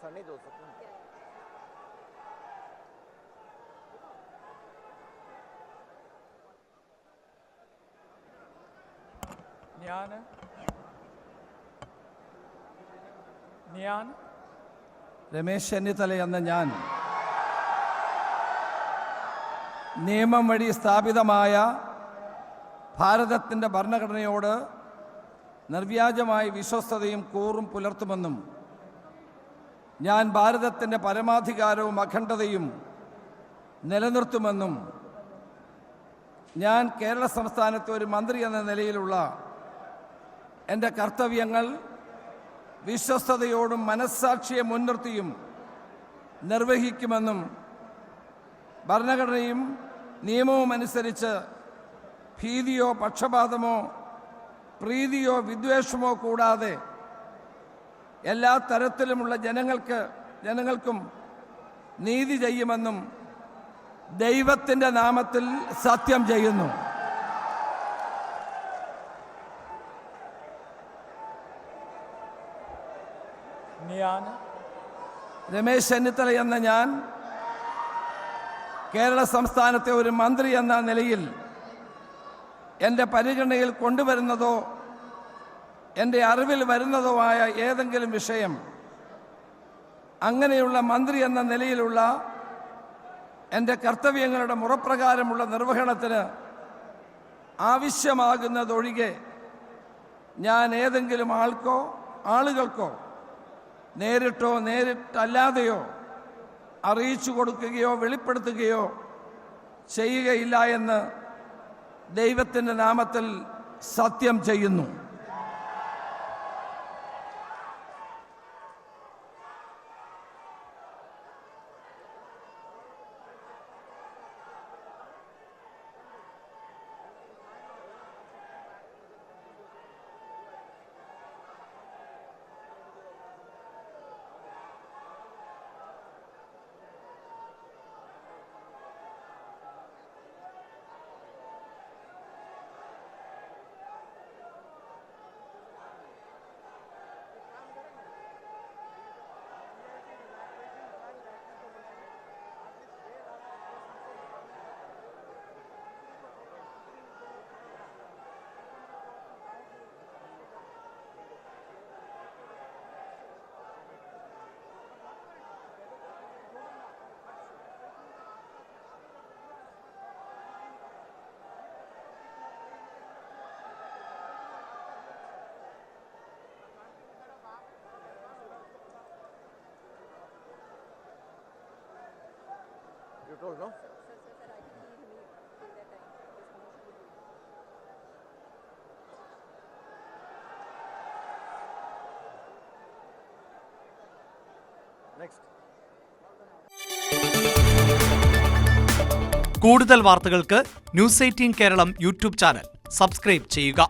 സണ്ണി ജോസഫ്. ഞാൻ രമേശ് ചെന്നിത്തല എന്ന ഞാൻ നിയമം വഴി സ്ഥാപിതമായ ഭാരതത്തിൻ്റെ ഭരണഘടനയോട് നിർവ്യാജമായ വിശ്വസ്തതയും കൂറും പുലർത്തുമെന്നും ഞാൻ ഭാരതത്തിൻ്റെ പരമാധികാരവും അഖണ്ഡതയും നിലനിർത്തുമെന്നും ഞാൻ കേരള സംസ്ഥാനത്തെ ഒരു മന്ത്രി എന്ന നിലയിലുള്ള എൻ്റെ കർത്തവ്യങ്ങൾ വിശ്വസ്തയോടും മനസ്സാക്ഷിയെ മുൻനിർത്തിയും നിർവഹിക്കുമെന്നും ഭരണഘടനയും നിയമവും അനുസരിച്ച് ഭീതിയോ പക്ഷപാതമോ പ്രീതിയോ വിദ്വേഷമോ കൂടാതെ എല്ലാ തരത്തിലുമുള്ള ജനങ്ങൾക്കും നീതി ചെയ്യുമെന്നും ദൈവത്തിൻ്റെ നാമത്തിൽ സത്യം ചെയ്യുന്നു. ഞാൻ രമേശ് ചെന്നിത്തല എന്ന ഞാൻ കേരള സംസ്ഥാനത്തെ ഒരു മന്ത്രി എന്ന നിലയിൽ എൻ്റെ പരിഗണനയിൽ കൊണ്ടുവരുന്നതോ എൻ്റെ അറിവിൽ വരുന്നതോ ആയ ഏതെങ്കിലും വിഷയം അങ്ങനെയുള്ള മന്ത്രി എന്ന നിലയിലുള്ള എൻ്റെ കർത്തവ്യങ്ങളുടെ മുറപ്രകാരമുള്ള നിർവഹണത്തിന് ആവശ്യമാകുന്നതൊഴികെ ഞാൻ ഏതെങ്കിലും ആളുകൾക്കോ നേരിട്ടോ നേരിട്ടല്ലാതെയോ അറിയിച്ചു കൊടുക്കുകയോ വെളിപ്പെടുത്തുകയോ ചെയ്യുകയില്ല എന്ന് ദൈവത്തിൻ്റെ നാമത്തിൽ സത്യം ചെയ്യുന്നു. You told, no? Next. കൂടുതൽ വാർത്തകൾക്ക് news 18 Keralam YouTube channel subscribe ചെയ്യുക.